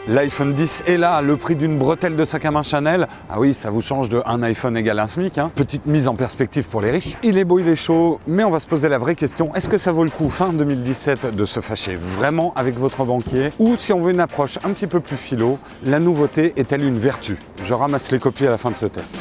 L'iPhone 10 est là, le prix d'une bretelle de sac à main Chanel. Ah oui, ça vous change de un iPhone égale un SMIC, hein. Petite mise en perspective pour les riches. Il est beau, il est chaud, mais on va se poser la vraie question. Est-ce que ça vaut le coup, fin 2017, de se fâcher vraiment avec votre banquier? Ou si on veut une approche un petit peu plus philo, la nouveauté est-elle une vertu? Je ramasse les copies à la fin de ce test.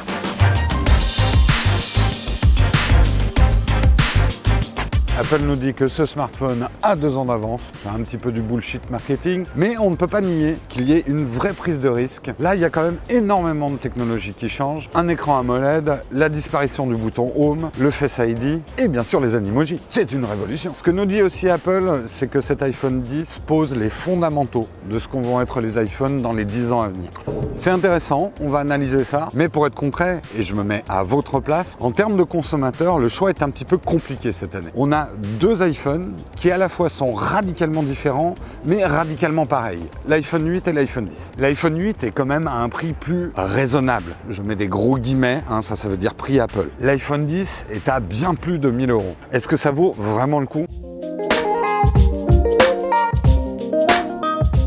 Apple nous dit que ce smartphone a 2 ans d'avance, c'est un petit peu du bullshit marketing, mais on ne peut pas nier qu'il y ait une vraie prise de risque. Là, il y a quand même énormément de technologies qui changent. Un écran AMOLED, la disparition du bouton Home, le Face ID et bien sûr les animojis. C'est une révolution. Ce que nous dit aussi Apple, c'est que cet iPhone 10 pose les fondamentaux de ce qu'ont vont être les iPhones dans les 10 ans à venir. C'est intéressant, on va analyser ça, mais pour être concret, et je me mets à votre place, en termes de consommateurs, le choix est un petit peu compliqué cette année. On a 2 iPhones qui à la fois sont radicalement différents mais radicalement pareils. L'iPhone 8 et l'iPhone 10. L'iPhone 8 est quand même à un prix plus raisonnable. Je mets des gros guillemets, hein, ça veut dire prix Apple. L'iPhone 10 est à bien plus de 1000 €. Est-ce que ça vaut vraiment le coup?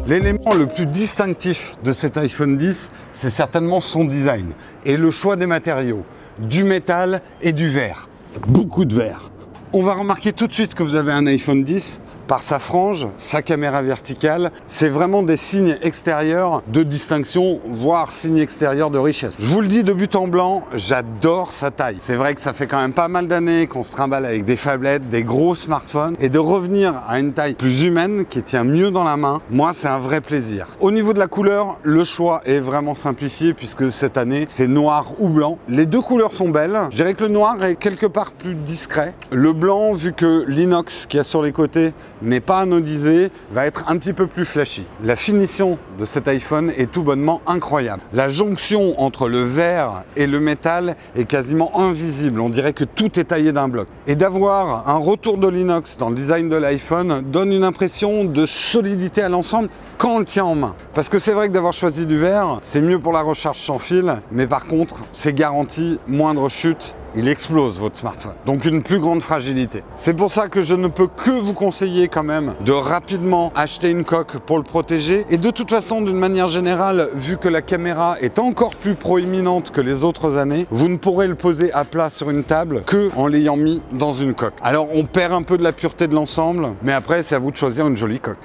L'élément le plus distinctif de cet iPhone 10, c'est certainement son design et le choix des matériaux, du métal et du verre. Beaucoup de verre. On va remarquer tout de suite que vous avez un iPhone 10 par sa frange, sa caméra verticale. C'est vraiment des signes extérieurs de distinction, voire signes extérieurs de richesse. Je vous le dis de but en blanc, j'adore sa taille. C'est vrai que ça fait quand même pas mal d'années qu'on se trimballe avec des phablettes, des gros smartphones, et de revenir à une taille plus humaine qui tient mieux dans la main, moi c'est un vrai plaisir. Au niveau de la couleur, le choix est vraiment simplifié puisque cette année c'est noir ou blanc. Les 2 couleurs sont belles. Je dirais que le noir est quelque part plus discret. Le blanc, vu que l'inox qu'il y a sur les côtés n'est pas anodisé, va être un petit peu plus flashy. La finition de cet iPhone est tout bonnement incroyable. La jonction entre le verre et le métal est quasiment invisible. On dirait que tout est taillé d'un bloc. Et d'avoir un retour de l'inox dans le design de l'iPhone donne une impression de solidité à l'ensemble quand on le tient en main. Parce que c'est vrai que d'avoir choisi du verre, c'est mieux pour la recharge sans fil, mais par contre, c'est garanti, moindre chute, il explose votre smartphone. Donc une plus grande fragilité. C'est pour ça que je ne peux que vous conseiller quand même de rapidement acheter une coque pour le protéger. Et de toute façon, d'une manière générale, vu que la caméra est encore plus proéminente que les autres années, vous ne pourrez le poser à plat sur une table que en l'ayant mis dans une coque. Alors on perd un peu de la pureté de l'ensemble, mais après c'est à vous de choisir une jolie coque.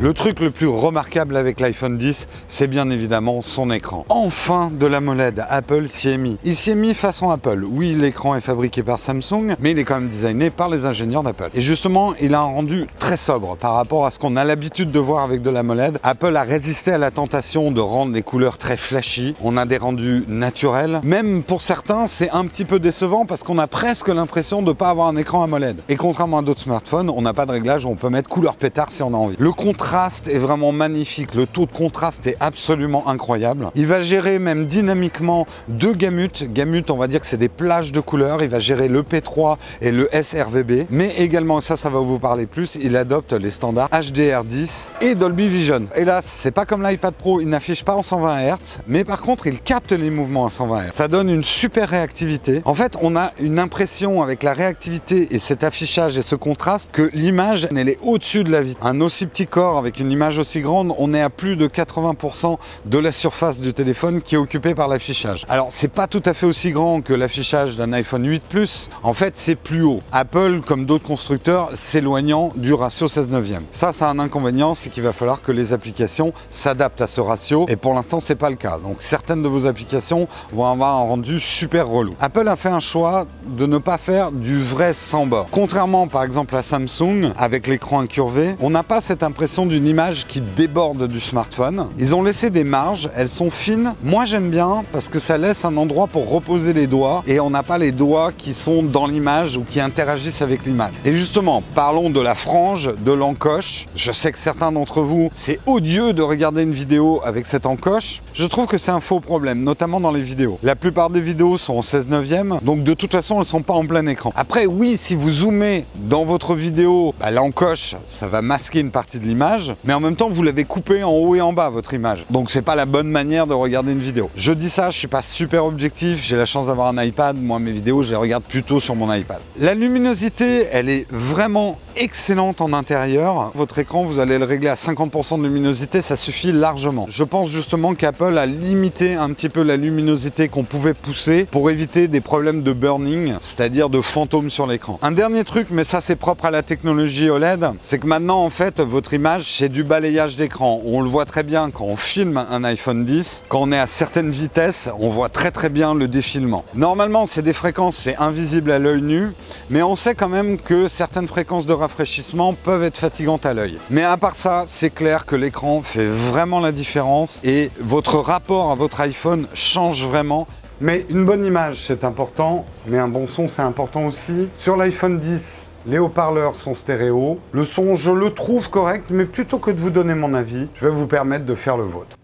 Le truc le plus remarquable avec l'iPhone 10, c'est bien évidemment son écran. Enfin de l'AMOLED, Apple s'y est mis. Il s'y est mis façon Apple. Oui, l'écran est fabriqué par Samsung, mais il est quand même designé par les ingénieurs d'Apple. Et justement, il a un rendu très sobre par rapport à ce qu'on a l'habitude de voir avec de l'AMOLED. Apple a résisté à la tentation de rendre les couleurs très flashy. On a des rendus naturels. Même pour certains, c'est un petit peu décevant parce qu'on a presque l'impression de ne pas avoir un écran AMOLED. Et contrairement à d'autres smartphones, on n'a pas de réglage où on peut mettre couleur pétard si on a envie. Le contraste est vraiment magnifique, le taux de contraste est absolument incroyable. Il va gérer même dynamiquement 2 gamutes. Gamutes, on va dire que c'est des plages de couleurs. Il va gérer le P3 et le sRGB, mais également, ça va vous parler plus, il adopte les standards HDR10 et Dolby Vision. Hélas, c'est pas comme l'iPad Pro, il n'affiche pas en 120 Hz, mais par contre, il capte les mouvements à 120 Hz. Ça donne une super réactivité. En fait, on a une impression avec la réactivité et cet affichage et ce contraste que l'image, elle est au-dessus de la vitre. Un aussi petit corps avec une image aussi grande, on est à plus de 80% de la surface du téléphone qui est occupée par l'affichage. Alors, c'est pas tout à fait aussi grand que l'affichage d'un iPhone 8 Plus. En fait, c'est plus haut. Apple, comme d'autres constructeurs, s'éloignant du ratio 16/9. Ça a un inconvénient, c'est qu'il va falloir que les applications s'adaptent à ce ratio. Et pour l'instant, c'est pas le cas. Donc, certaines de vos applications vont avoir un rendu super relou. Apple a fait un choix de ne pas faire du vrai sans bord. Contrairement, par exemple, à Samsung, avec l'écran incurvé, on n'a pas cette impression d'une image qui déborde du smartphone. Ils ont laissé des marges, elles sont fines. Moi j'aime bien parce que ça laisse un endroit pour reposer les doigts et on n'a pas les doigts qui sont dans l'image ou qui interagissent avec l'image. Et justement, parlons de la frange, de l'encoche. Je sais que certains d'entre vous, c'est odieux de regarder une vidéo avec cette encoche. Je trouve que c'est un faux problème, notamment dans les vidéos. La plupart des vidéos sont en 16/9, donc de toute façon elles ne sont pas en plein écran. Après oui, si vous zoomez dans votre vidéo, l'encoche, ça va masquer une partie de l'image. image, mais en même temps vous l'avez coupé en haut et en bas votre image. Donc c'est pas la bonne manière de regarder une vidéo. Je dis ça, je suis pas super objectif, j'ai la chance d'avoir un iPad, moi mes vidéos je les regarde plutôt sur mon iPad. La luminosité, elle est vraiment excellente en intérieur. Votre écran, vous allez le régler à 50% de luminosité, ça suffit largement. Je pense justement qu'Apple a limité un petit peu la luminosité qu'on pouvait pousser pour éviter des problèmes de burning, c'est-à-dire de fantômes sur l'écran. Un dernier truc, mais ça c'est propre à la technologie OLED, c'est que maintenant en fait votre image c'est du balayage d'écran. On le voit très bien quand on filme un iPhone 10, quand on est à certaines vitesses, on voit très bien le défilement. Normalement c'est des fréquences, c'est invisible à l'œil nu, mais on sait quand même que certaines fréquences de rafraîchissement peuvent être fatigantes à l'œil. Mais à part ça, c'est clair que l'écran fait vraiment la différence et votre rapport à votre iPhone change vraiment. Mais une bonne image, c'est important, mais un bon son, c'est important aussi. Sur l'iPhone 10, les haut-parleurs sont stéréo. Le son, je le trouve correct, mais plutôt que de vous donner mon avis, je vais vous permettre de faire le vôtre.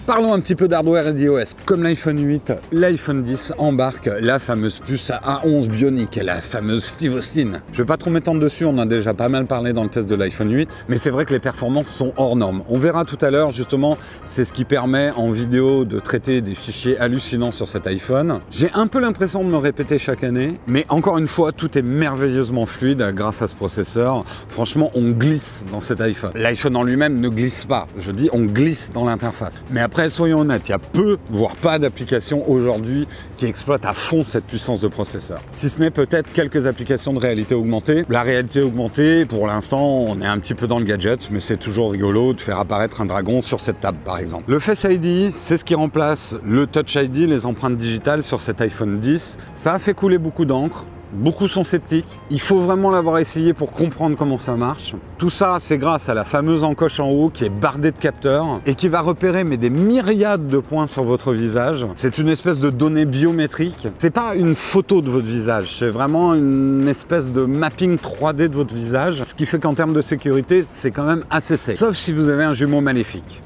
Parlons un petit peu d'hardware et d'iOS. Comme l'iPhone 8, l'iPhone 10 embarque la fameuse puce A11 Bionic, la fameuse Steve Austin. Je vais pas trop m'étendre dessus, on a déjà pas mal parlé dans le test de l'iPhone 8, mais c'est vrai que les performances sont hors normes. On verra tout à l'heure, justement, c'est ce qui permet en vidéo de traiter des fichiers hallucinants sur cet iPhone. J'ai un peu l'impression de me répéter chaque année, mais encore une fois, tout est merveilleusement fluide grâce à ce processeur. Franchement, on glisse dans cet iPhone. L'iPhone en lui-même ne glisse pas, je dis on glisse dans l'interface. Mais après, soyons honnêtes, il y a peu, voire pas d'applications aujourd'hui qui exploitent à fond cette puissance de processeur. Si ce n'est peut-être quelques applications de réalité augmentée. La réalité augmentée, pour l'instant, on est un petit peu dans le gadget, mais c'est toujours rigolo de faire apparaître un dragon sur cette table, par exemple. Le Face ID, c'est ce qui remplace le Touch ID, les empreintes digitales sur cet iPhone 10. Ça a fait couler beaucoup d'encre. Beaucoup sont sceptiques. Il faut vraiment l'avoir essayé pour comprendre comment ça marche. Tout ça, c'est grâce à la fameuse encoche en haut qui est bardée de capteurs et qui va repérer des myriades de points sur votre visage. C'est une espèce de données biométriques. C'est pas une photo de votre visage, c'est vraiment une espèce de mapping 3D de votre visage. Ce qui fait qu'en termes de sécurité, c'est quand même assez safe. Sauf si vous avez un jumeau maléfique.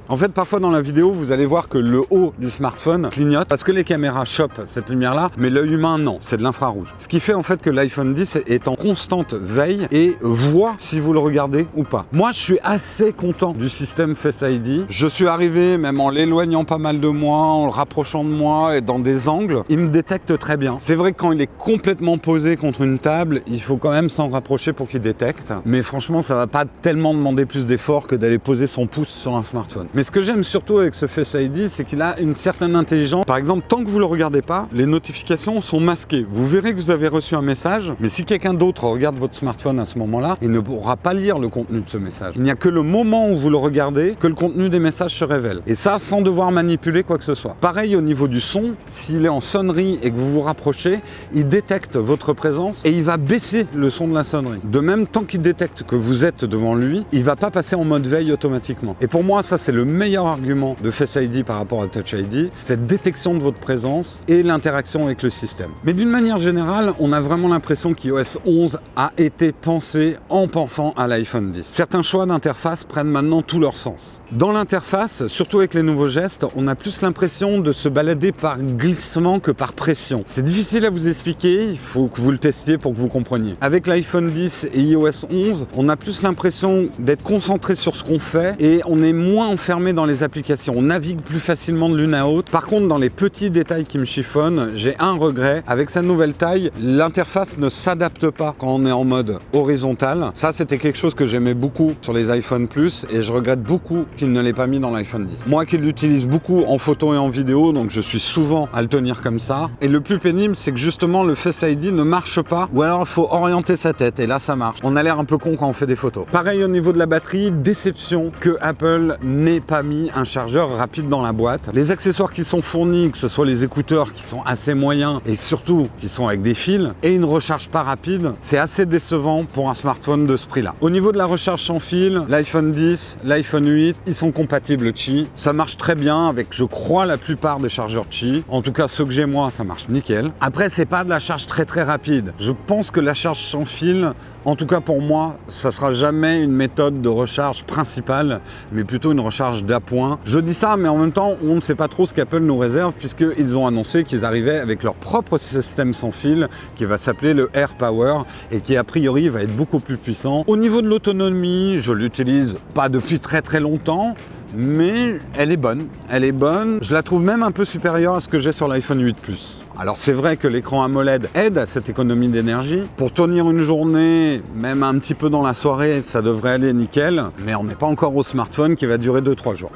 En fait, parfois dans la vidéo, vous allez voir que le haut du smartphone clignote parce que les caméras chopent cette lumière-là, mais l'œil humain, non, c'est de l'infrarouge. Ce qui fait en fait que l'iPhone 10 est en constante veille et voit si vous le regardez ou pas. Moi, je suis assez content du système Face ID. Je suis arrivé, même en l'éloignant pas mal de moi, en le rapprochant de moi et dans des angles, il me détecte très bien. C'est vrai que quand il est complètement posé contre une table, il faut quand même s'en rapprocher pour qu'il détecte. Mais franchement, ça va pas tellement demander plus d'efforts que d'aller poser son pouce sur un smartphone. Mais ce que j'aime surtout avec ce Face ID, c'est qu'il a une certaine intelligence. Par exemple, tant que vous ne le regardez pas, les notifications sont masquées. Vous verrez que vous avez reçu un message, mais si quelqu'un d'autre regarde votre smartphone à ce moment-là, il ne pourra pas lire le contenu de ce message. Il n'y a que le moment où vous le regardez que le contenu des messages se révèle. Et ça, sans devoir manipuler quoi que ce soit. Pareil au niveau du son, s'il est en sonnerie et que vous vous rapprochez, il détecte votre présence et il va baisser le son de la sonnerie. De même, tant qu'il détecte que vous êtes devant lui, il ne va pas passer en mode veille automatiquement. Et pour moi, ça, c'est le meilleur argument de Face ID par rapport à Touch ID, cette détection de votre présence et l'interaction avec le système. Mais d'une manière générale, on a vraiment l'impression qu'iOS 11 a été pensé en pensant à l'iPhone 10. Certains choix d'interface prennent maintenant tout leur sens. Dans l'interface, surtout avec les nouveaux gestes, on a plus l'impression de se balader par glissement que par pression. C'est difficile à vous expliquer, il faut que vous le testiez pour que vous compreniez. Avec l'iPhone 10 et iOS 11, on a plus l'impression d'être concentré sur ce qu'on fait et on est moins enfermé fermé dans les applications, on navigue plus facilement de l'une à l'autre. Par contre, dans les petits détails qui me chiffonnent, j'ai un regret. Avec sa nouvelle taille, l'interface ne s'adapte pas quand on est en mode horizontal. Ça, c'était quelque chose que j'aimais beaucoup sur les iPhone Plus et je regrette beaucoup qu'il ne l'ait pas mis dans l'iPhone 10. Moi qui l'utilise beaucoup en photo et en vidéo, donc je suis souvent à le tenir comme ça. Et le plus pénible, c'est que justement le Face ID ne marche pas ou alors il faut orienter sa tête et là ça marche. On a l'air un peu con quand on fait des photos. Pareil au niveau de la batterie, déception que Apple n'ait pas mis un chargeur rapide dans la boîte. Les accessoires qui sont fournis, que ce soit les écouteurs qui sont assez moyens et surtout qui sont avec des fils et une recharge pas rapide, c'est assez décevant pour un smartphone de ce prix-là. Au niveau de la recharge sans fil, l'iPhone 10, l'iPhone 8, ils sont compatibles Qi. Ça marche très bien avec, je crois, la plupart des chargeurs Qi. En tout cas, ceux que j'ai moi, ça marche nickel. Après, c'est pas de la charge très rapide. Je pense que la charge sans fil, en tout cas pour moi, ça sera jamais une méthode de recharge principale, mais plutôt une recharge d'appoint. Je dis ça, mais en même temps, on ne sait pas trop ce qu'Apple nous réserve puisqu'ils ont annoncé qu'ils arrivaient avec leur propre système sans fil qui va s'appeler le AirPower et qui a priori va être beaucoup plus puissant. Au niveau de l'autonomie, je l'utilise pas depuis très longtemps, mais elle est bonne. Elle est bonne. Je la trouve même un peu supérieure à ce que j'ai sur l'iPhone 8 Plus. Alors c'est vrai que l'écran AMOLED aide à cette économie d'énergie. Pour tenir une journée, même un petit peu dans la soirée, ça devrait aller nickel. Mais on n'est pas encore au smartphone qui va durer 2-3 jours.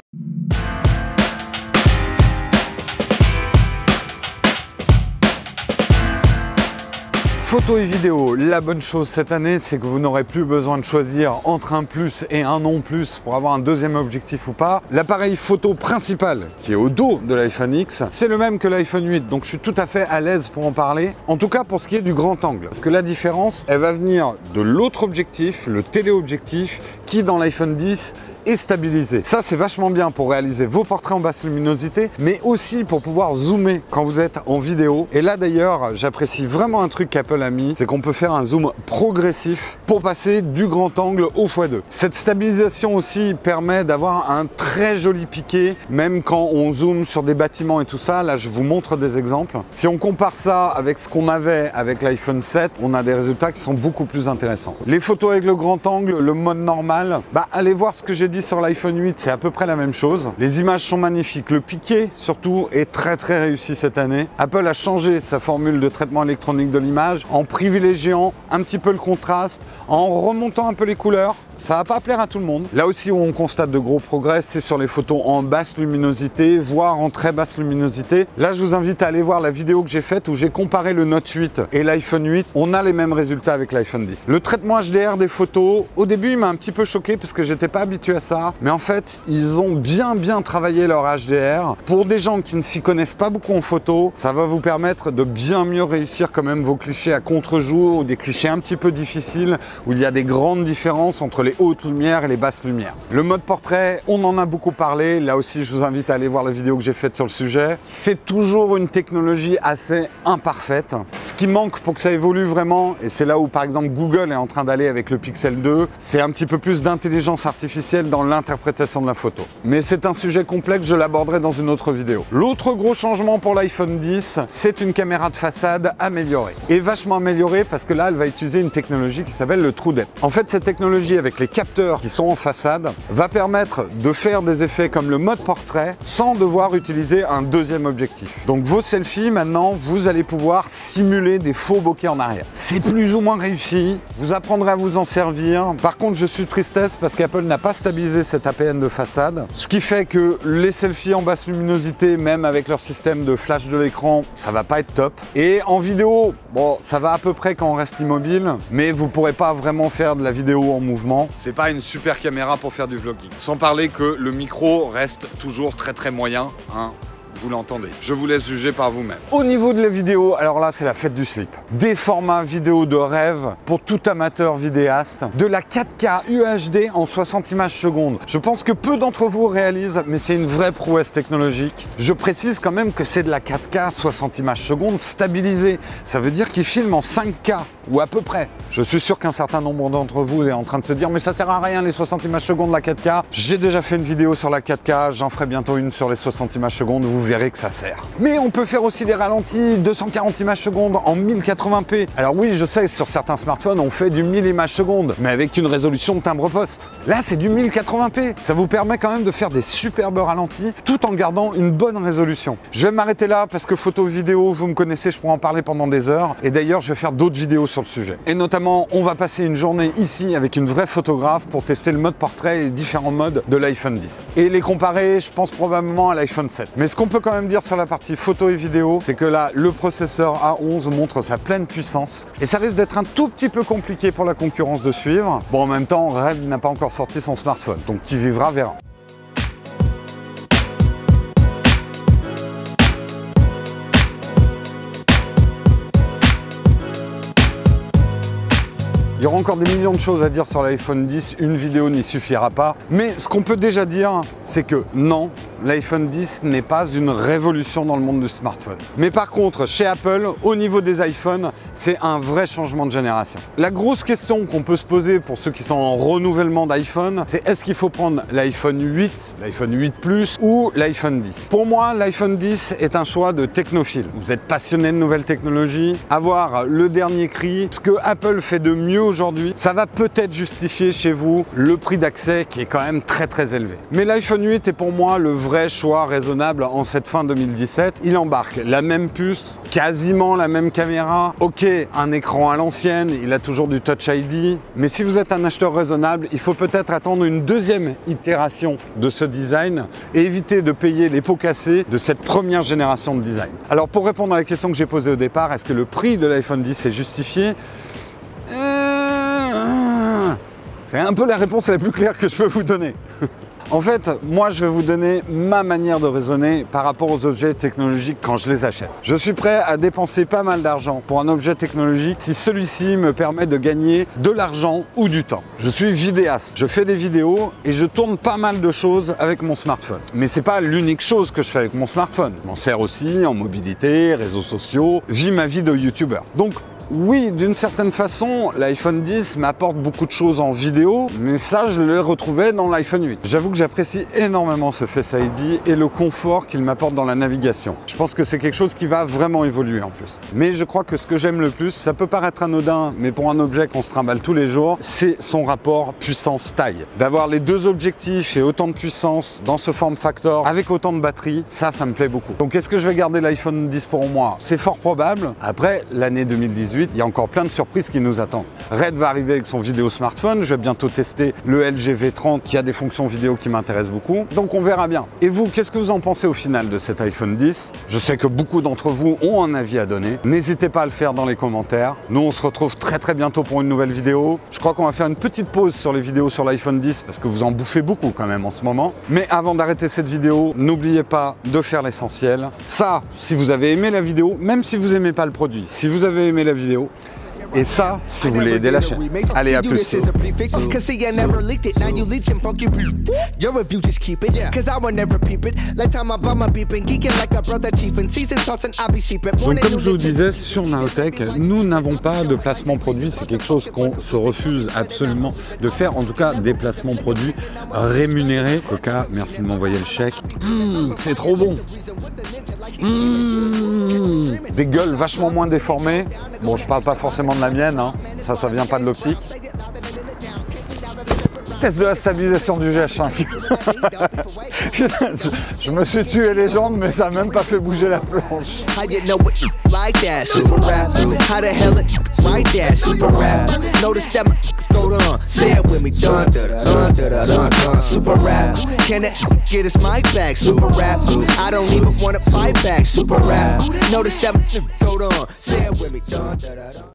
Photo et vidéo, la bonne chose cette année, c'est que vous n'aurez plus besoin de choisir entre un plus et un non plus pour avoir un deuxième objectif ou pas. L'appareil photo principal, qui est au dos de l'iPhone X, c'est le même que l'iPhone 8, donc je suis tout à fait à l'aise pour en parler. En tout cas pour ce qui est du grand angle, parce que la différence, elle va venir de l'autre objectif, le téléobjectif, qui dans l'iPhone 10 est stabilisé. Ça, c'est vachement bien pour réaliser vos portraits en basse luminosité, mais aussi pour pouvoir zoomer quand vous êtes en vidéo. Et là, d'ailleurs, j'apprécie vraiment un truc qu'Apple a mis, c'est qu'on peut faire un zoom progressif pour passer du grand angle au x2. Cette stabilisation aussi permet d'avoir un très joli piqué, même quand on zoome sur des bâtiments et tout ça. Là, je vous montre des exemples. Si on compare ça avec ce qu'on avait avec l'iPhone 7, on a des résultats qui sont beaucoup plus intéressants. Les photos avec le grand angle, le mode normal, allez voir ce que j'ai dit sur l'iPhone 8, c'est à peu près la même chose. Les images sont magnifiques. Le piqué, surtout, est très réussi cette année. Apple a changé sa formule de traitement électronique de l'image en privilégiant un petit peu le contraste, en remontant un peu les couleurs. Ça va pas plaire à tout le monde. Là aussi où on constate de gros progrès, c'est sur les photos en basse luminosité, voire en très basse luminosité. Là, je vous invite à aller voir la vidéo que j'ai faite où j'ai comparé le Note 8 et l'iPhone 8. On a les mêmes résultats avec l'iPhone 10. Le traitement HDR des photos, au début, il m'a un petit peu choqué parce que j'étais pas habitué à ça. Mais en fait, ils ont bien travaillé leur HDR. Pour des gens qui ne s'y connaissent pas beaucoup en photo, ça va vous permettre de bien mieux réussir quand même vos clichés à contre-jour ou des clichés un petit peu difficiles où il y a des grandes différences entre les hautes lumières et les basses lumières. Le mode portrait, on en a beaucoup parlé. Là aussi, je vous invite à aller voir la vidéo que j'ai faite sur le sujet. C'est toujours une technologie assez imparfaite. Ce qui manque pour que ça évolue vraiment, et c'est là où par exemple Google est en train d'aller avec le Pixel 2, c'est un petit peu plus d'intelligence artificielle dans l'interprétation de la photo. Mais c'est un sujet complexe, je l'aborderai dans une autre vidéo. L'autre gros changement pour l'iPhone 10, c'est une caméra de façade améliorée. Et vachement améliorée parce que là, elle va utiliser une technologie qui s'appelle le True Depth. En fait, cette technologie avec les capteurs qui sont en façade va permettre de faire des effets comme le mode portrait sans devoir utiliser un deuxième objectif. Donc vos selfies, maintenant, vous allez pouvoir simuler des faux bokeh en arrière. C'est plus ou moins réussi, vous apprendrez à vous en servir. Par contre, je suis tristesse parce qu'Apple n'a pas stabilisé cette APN de façade, ce qui fait que les selfies en basse luminosité, même avec leur système de flash de l'écran, ça va pas être top. Et en vidéo, bon, ça va à peu près quand on reste immobile, mais vous pourrez pas vraiment faire de la vidéo en mouvement. C'est pas une super caméra pour faire du vlogging. Sans parler que le micro reste toujours très moyen, hein. Vous l'entendez. Je vous laisse juger par vous-même. Au niveau de la vidéo, alors là, c'est la fête du slip. Des formats vidéo de rêve pour tout amateur vidéaste. De la 4K UHD en 60 images secondes. Je pense que peu d'entre vous réalisent, mais c'est une vraie prouesse technologique. Je précise quand même que c'est de la 4K 60 images secondes stabilisée. Ça veut dire qu'il filme en 5K ou à peu près. Je suis sûr qu'un certain nombre d'entre vous est en train de se dire mais ça sert à rien les 60 images secondes la 4K. J'ai déjà fait une vidéo sur la 4K, j'en ferai bientôt une sur les 60 images secondes, vous verrez que ça sert. Mais on peut faire aussi des ralentis 240 images secondes en 1080p. Alors oui, je sais, sur certains smartphones on fait du 1000 images secondes, mais avec une résolution de timbre-poste. Là c'est du 1080p. Ça vous permet quand même de faire des superbes ralentis tout en gardant une bonne résolution. Je vais m'arrêter là parce que photo vidéo, vous me connaissez, je pourrais en parler pendant des heures. Et d'ailleurs, je vais faire d'autres vidéos sur le sujet. Et notamment, on va passer une journée ici avec une vraie photographe pour tester le mode portrait et les différents modes de l'iPhone 10. Et les comparer, je pense probablement à l'iPhone 7. Mais ce qu'on peut quand même dire sur la partie photo et vidéo, c'est que là, le processeur A11 montre sa pleine puissance. Et ça risque d'être un tout petit peu compliqué pour la concurrence de suivre. Bon, en même temps, Red n'a pas encore sorti son smartphone. Donc, qui vivra verra. Il y aura encore des millions de choses à dire sur l'iPhone 10, une vidéo n'y suffira pas. Mais ce qu'on peut déjà dire, c'est que non, l'iPhone 10 n'est pas une révolution dans le monde du smartphone. Mais par contre, chez Apple, au niveau des iPhones, c'est un vrai changement de génération. La grosse question qu'on peut se poser pour ceux qui sont en renouvellement d'iPhone, c'est est-ce qu'il faut prendre l'iPhone 8, l'iPhone 8 Plus ou l'iPhone 10? Pour moi, l'iPhone 10 est un choix de technophile. Vous êtes passionné de nouvelles technologies, avoir le dernier cri, ce que Apple fait de mieux aujourd'hui, ça va peut-être justifier chez vous le prix d'accès qui est quand même très élevé. Mais l'iPhone 8 est pour moi le vrai choix raisonnable en cette fin 2017. Il embarque la même puce, quasiment la même caméra, ok, un écran à l'ancienne, il a toujours du Touch ID, mais si vous êtes un acheteur raisonnable, il faut peut-être attendre une deuxième itération de ce design et éviter de payer les pots cassés de cette première génération de design. Alors pour répondre à la question que j'ai posée au départ, est-ce que le prix de l'iPhone 10 est justifié? C'est un peu la réponse la plus claire que je peux vous donner. En fait, moi je vais vous donner ma manière de raisonner par rapport aux objets technologiques quand je les achète. Je suis prêt à dépenser pas mal d'argent pour un objet technologique si celui-ci me permet de gagner de l'argent ou du temps. Je suis vidéaste, je fais des vidéos et je tourne pas mal de choses avec mon smartphone. Mais c'est pas l'unique chose que je fais avec mon smartphone. Je m'en sers aussi en mobilité, réseaux sociaux, vis ma vie de youtubeur. Donc, oui, d'une certaine façon, l'iPhone 10 m'apporte beaucoup de choses en vidéo, mais ça, je le retrouvais dans l'iPhone 8. J'avoue que j'apprécie énormément ce Face ID et le confort qu'il m'apporte dans la navigation. Je pense que c'est quelque chose qui va vraiment évoluer en plus. Mais je crois que ce que j'aime le plus, ça peut paraître anodin, mais pour un objet qu'on se trimballe tous les jours, c'est son rapport puissance-taille. D'avoir les deux objectifs et autant de puissance dans ce form factor, avec autant de batterie, ça me plaît beaucoup. Donc est-ce que je vais garder l'iPhone 10 pour moi? C'est fort probable. Après, l'année 2018, il y a encore plein de surprises qui nous attendent. Red va arriver avec son vidéo smartphone, je vais bientôt tester le LG V30 qui a des fonctions vidéo qui m'intéressent beaucoup, donc on verra bien. Et vous, qu'est-ce que vous en pensez au final de cet iPhone 10? Je sais que beaucoup d'entre vous ont un avis à donner, n'hésitez pas à le faire dans les commentaires. Nous on se retrouve très bientôt pour une nouvelle vidéo. Je crois qu'on va faire une petite pause sur les vidéos sur l'iPhone 10 parce que vous en bouffez beaucoup quand même en ce moment. Mais avant d'arrêter cette vidéo, n'oubliez pas de faire l'essentiel. Ça, si vous avez aimé la vidéo, même si vous n'aimez pas le produit, si vous avez aimé la vidéo, et ça, si vous voulez aider la chaîne. Allez, à plus. Donc comme je vous disais, sur Naotech, nous n'avons pas de placement produit. C'est quelque chose qu'on se refuse absolument de faire. En tout cas, des placements produits rémunérés. Coca, merci de m'envoyer le chèque. C'est trop bon. Des gueules vachement moins déformées. Bon, je parle pas forcément de la mienne, hein. Ça vient pas de l'optique. Test de la stabilisation du GH5. je me suis tué les jambes, mais ça n'a même pas fait bouger la planche.